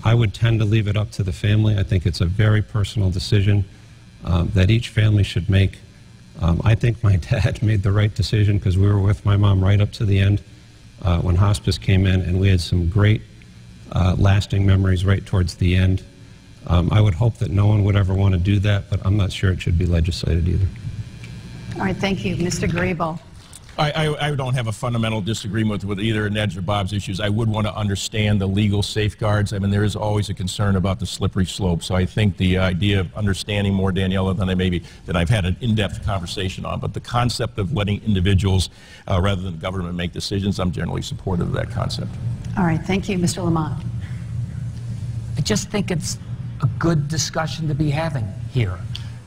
I would tend to leave it up to the family. I think it's a very personal decision that each family should make. I think my dad made the right decision because we were with my mom right up to the end when hospice came in, and we had some great lasting memories right towards the end. I would hope that no one would ever want to do that, but I'm not sure it should be legislated either. All right, thank you. Mr. Griebel. I don't have a fundamental disagreement with either Ned's or Bob's issues. I would want to understand the legal safeguards. I mean, there is always a concern about the slippery slope. So I think the idea of understanding more, Daniela, than I've had an in-depth conversation on. But the concept of letting individuals, rather than government, make decisions, I'm generally supportive of that concept. All right, thank you. Mr. Lamont. I just think it's a good discussion to be having here,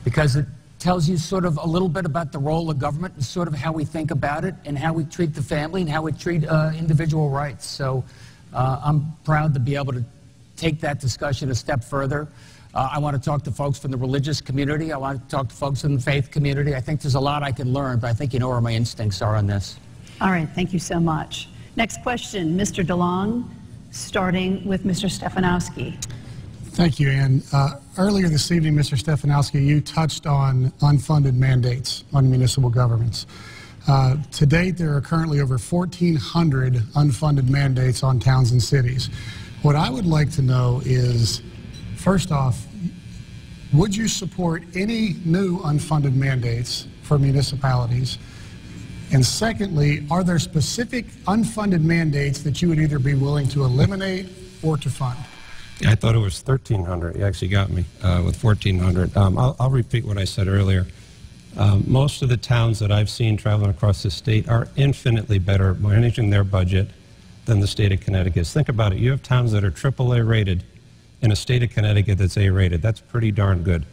because it tells you sort of a little bit about the role of government and sort of how we think about it and how we treat the family and how we treat individual rights. So I'm proud to be able to take that discussion a step further. I want to talk to folks from the religious community. I want to talk to folks in the faith community. I think there's a lot I can learn, but I think you know where my instincts are on this. All right, thank you so much. Next question, Mr. DeLong, starting with Mr. Stefanowski. Thank you, Ann. Earlier this evening, Mr. Stefanowski, you touched on unfunded mandates on municipal governments. To date, there are currently over 1,400 unfunded mandates on towns and cities. What I would like to know is, first off, would you support any new unfunded mandates for municipalities? And secondly, are there specific unfunded mandates that you would either be willing to eliminate or to fund? I thought it was 1,300. You actually got me with 1,400. I'll repeat what I said earlier. Most of the towns that I've seen traveling across the state are infinitely better managing their budget than the state of Connecticut. Think about it. You have towns that are AAA rated in a state of Connecticut that's A rated. That's pretty darn good.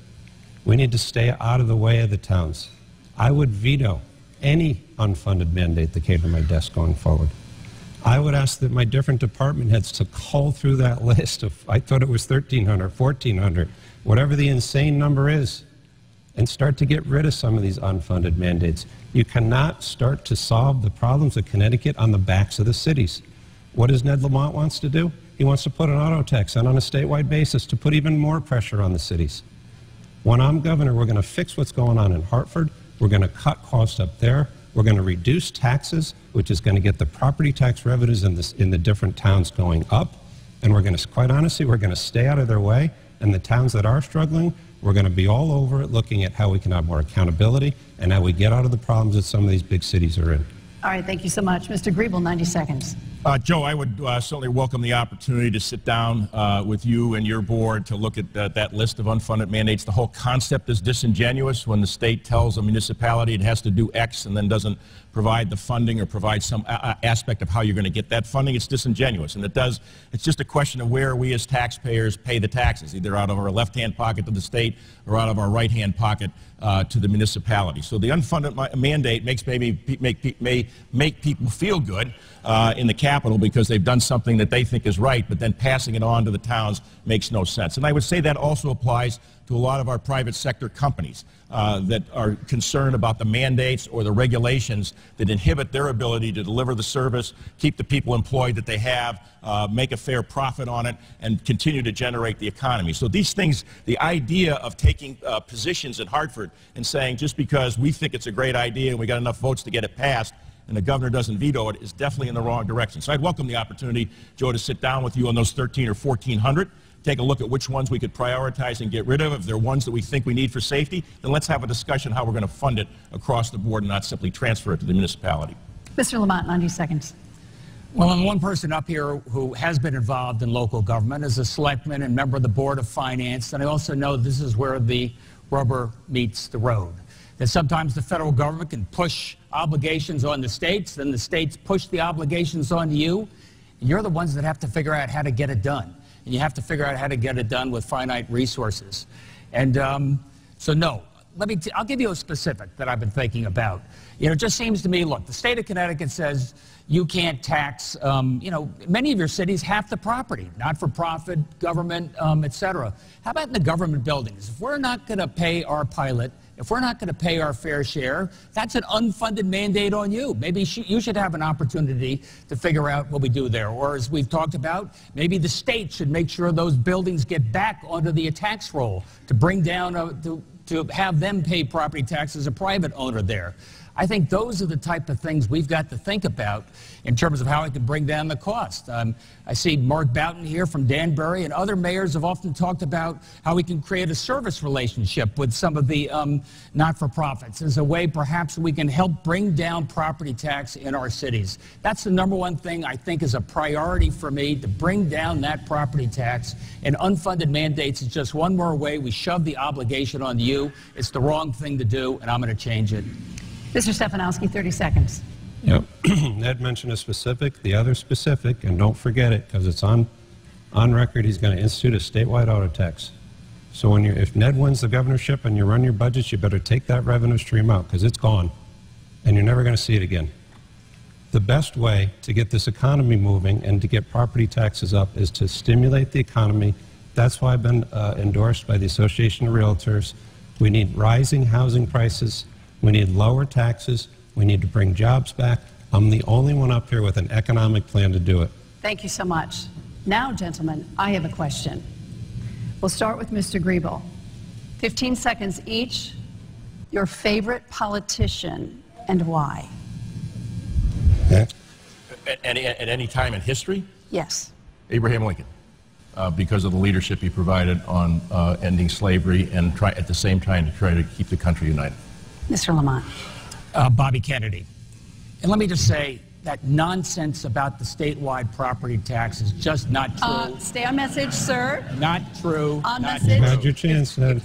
We need to stay out of the way of the towns. I would veto any unfunded mandate that came to my desk going forward. I would ask that my different department heads to cull through that list of, I thought it was 1,300, 1,400, whatever the insane number is, and start to get rid of some of these unfunded mandates. You cannot start to solve the problems of Connecticut on the backs of the cities. What does Ned Lamont wants to do? He wants to put an auto tax on a statewide basis to put even more pressure on the cities. When I'm governor, we're going to fix what's going on in Hartford. We're going to cut costs up there. We're going to reduce taxes, which is going to get the property tax revenues in the different towns going up. And we're going to, quite honestly, we're going to stay out of their way. And the towns that are struggling, we're going to be all over it, looking at how we can have more accountability and how we get out of the problems that some of these big cities are in. All right, thank you so much. Mr. Griebel, 90 seconds. Joe, I would certainly welcome the opportunity to sit down with you and your board to look at that list of unfunded mandates. The whole concept is disingenuous when the state tells a municipality it has to do X and then doesn't provide the funding or provide some aspect of how you're going to get that funding. It's disingenuous, and it's just a question of where we as taxpayers pay the taxes, either out of our left-hand pocket to the state or out of our right-hand pocket to the municipality. So the unfunded mandate may make people feel good in the capital because they've done something that they think is right, but then passing it on to the towns makes no sense. And I would say that also applies to a lot of our private sector companies that are concerned about the mandates or the regulations that inhibit their ability to deliver the service, keep the people employed that they have, make a fair profit on it, and continue to generate the economy. So these things, the idea of taking positions in Hartford and saying just because we think it's a great idea and we got enough votes to get it passed and the governor doesn't veto it is definitely in the wrong direction. So I'd welcome the opportunity, Joe, to sit down with you on those 13 or 1,400. Take a look at which ones we could prioritize and get rid of. If they're ones that we think we need for safety, then let's have a discussion how we're going to fund it across the board and not simply transfer it to the municipality. Mr. Lamont, 90 seconds. Well, I'm one person up here who has been involved in local government as a selectman and member of the Board of Finance, and I also know this is where the rubber meets the road. That sometimes the federal government can push obligations on the states, then the states push the obligations on you, and you're the ones that have to figure out how to get it done. And you have to figure out how to get it done with finite resources. And so no, I'll give you a specific that I've been thinking about. You know, it just seems to me, look, the state of Connecticut says you can't tax, you know, many of your cities, half the property, not-for-profit, government, et cetera. How about in the government buildings? If we're not going to pay our pilot, if we're not going to pay our fair share, that's an unfunded mandate on you. Maybe you should have an opportunity to figure out what we do there. Or as we've talked about, maybe the state should make sure those buildings get back onto the tax roll to bring down, to have them pay property tax as a private owner there. I think those are the type of things we've got to think about in terms of how it can bring down the cost. I see Mark Boughton here from Danbury, and other mayors have often talked about how we can create a service relationship with some of the not-for-profits as a way perhaps we can help bring down property tax in our cities. That's the #1 thing I think is a priority for me, to bring down that property tax. And unfunded mandates is just one more way we shove the obligation on you. It's the wrong thing to do, and I'm going to change it. Mr. Stefanowski, 30 seconds. Yep. Ned mentioned a specific, the other specific, and don't forget it because it's on record, he's going to institute a statewide auto tax. So if Ned wins the governorship and you run your budgets, you better take that revenue stream out because it's gone and you're never going to see it again. The best way to get this economy moving and to get property taxes up is to stimulate the economy That's why I've been endorsed by the Association of Realtors. We need rising housing prices. We need lower taxes. We need to bring jobs back. I'm the only one up here with an economic plan to do it. Thank you so much. Now, gentlemen, I have a question. We'll start with Mr. Griebel. 15 seconds each. Your favorite politician and why? At any time in history? Yes. Abraham Lincoln, because of the leadership he provided on ending slavery and at the same time to try to keep the country united. Mr. Lamont. Bobby Kennedy. And let me just say that nonsense about the statewide property tax is just not true. Stay on message, sir. Not true. On not message. You had your chance, Ned.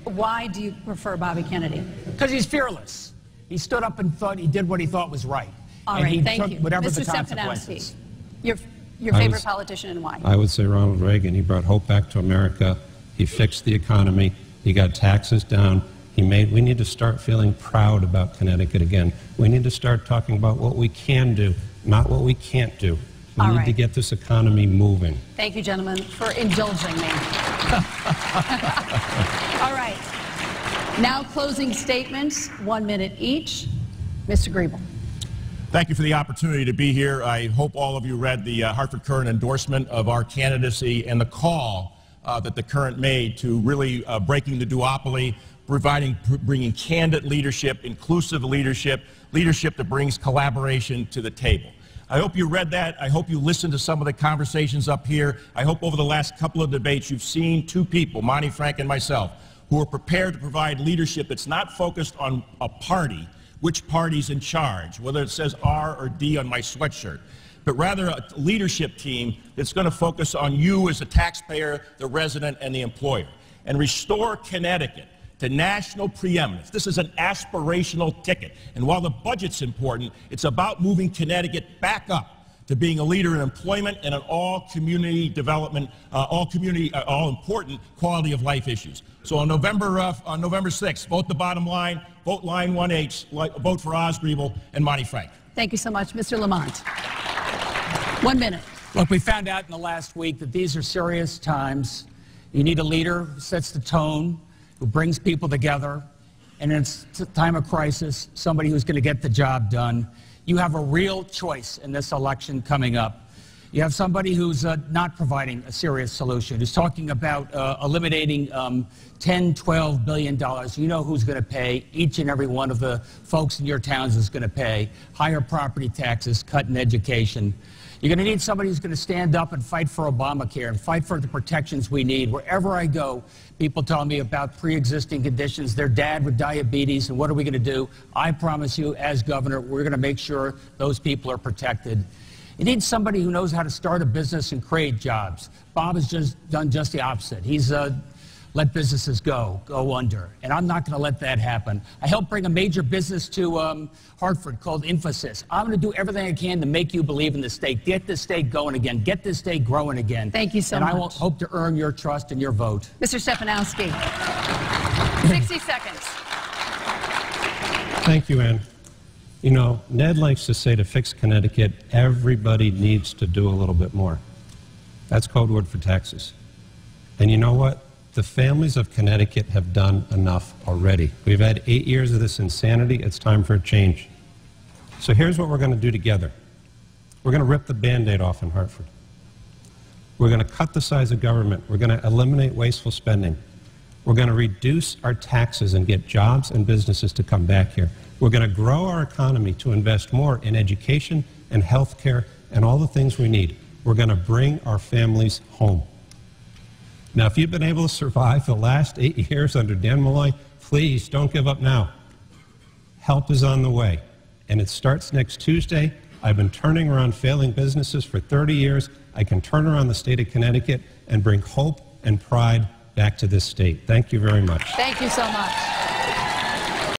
Why do you prefer Bobby Kennedy? Because he's fearless. He stood up and thought he did what he thought was right. All and right, he thank took you. whatever Mr. the Stefanowski, consequences. your favorite politician and why? I would say Ronald Reagan. He brought hope back to America. He fixed the economy. He got taxes down. We need to start feeling proud about Connecticut again. We need to start talking about what we can do, not what we can't do. We need to get this economy moving. Thank you, gentlemen, for indulging me. All right. Now closing statements, 1 minute each. Mr. Griebel. Thank you for the opportunity to be here. I hope all of you read the Hartford Courant endorsement of our candidacy and the call that the Courant made to really breaking the duopoly, bringing candid leadership, inclusive leadership, leadership that brings collaboration to the table. I hope you read that. I hope you listened to some of the conversations up here. I hope over the last couple of debates you've seen two people, Monty Frank and myself, who are prepared to provide leadership that's not focused on a party, which party's in charge, whether it says R or D on my sweatshirt, but rather a leadership team that's going to focus on you as a taxpayer, the resident, and the employer, and restore Connecticut to national preeminence. This is an aspirational ticket, and while the budget's important, it's about moving Connecticut back up to being a leader in employment and in all community development, all important quality of life issues. So on November 6th, vote the bottom line, vote line 1H, vote for Oz Griebel and Monty Frank. Thank you so much. Mr. Lamont. 1 minute. Look, we found out in the last week that these are serious times. You need a leader who sets the tone, who brings people together, and in a time of crisis, somebody who's going to get the job done. You have a real choice in this election coming up. You have somebody who's not providing a serious solution, who's talking about eliminating $10, $12 billion. You know who's going to pay. Each and every one of the folks in your towns is going to pay. Higher property taxes, cut in education. You're going to need somebody who's going to stand up and fight for Obamacare and fight for the protections we need. Wherever I go, people tell me about pre-existing conditions, their dad with diabetes, and what are we going to do? I promise you, as governor, we're going to make sure those people are protected. You need somebody who knows how to start a business and create jobs. Bob has just done just the opposite. He's let businesses go under, and I'm not going to let that happen. I helped bring a major business to Hartford called Infosys. I'm going to do everything I can to make you believe in the state. Get this state going again. Get this state growing again. Thank you so much. And I will hope to earn your trust and your vote. Mr. Stefanowski. 60 seconds. Thank you, Ann. You know, Ned likes to say to fix Connecticut, everybody needs to do a little bit more. That's code word for taxes. And you know what? The families of Connecticut have done enough already. We've had 8 years of this insanity. It's time for a change. So here's what we're going to do together. We're going to rip the Band-Aid off in Hartford. We're going to cut the size of government. We're going to eliminate wasteful spending. We're going to reduce our taxes and get jobs and businesses to come back here. We're going to grow our economy to invest more in education and health care and all the things we need. We're going to bring our families home. Now, if you've been able to survive the last 8 years under Dan Malloy, please don't give up now. Help is on the way, and it starts next Tuesday. I've been turning around failing businesses for 30 years. I can turn around the state of Connecticut and bring hope and pride back to this state. Thank you very much. Thank you so much.